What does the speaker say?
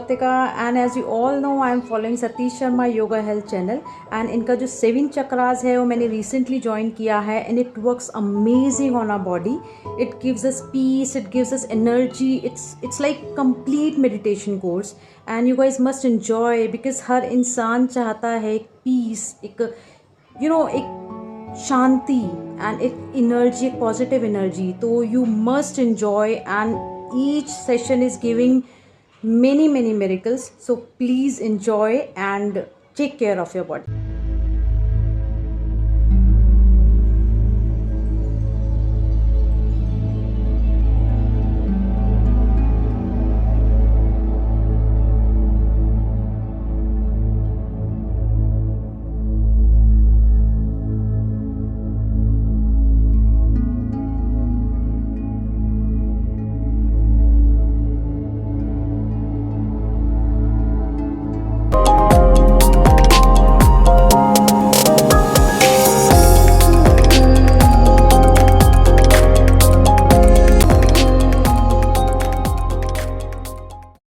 अवतिका and as you all know I am following Satish Sharma Yoga Health channel and इनका जो 7 chakras है वो मैंने recently join किया है and it works amazing on our body. It gives us peace, it gives us energy, it's like complete meditation course and you guys must enjoy because हर इंसान चाहता है एक peace, एक एक शांति and एक energy, एक positive energy. तो you must enjoy and each session is giving many miracles, so please enjoy and take care of your body.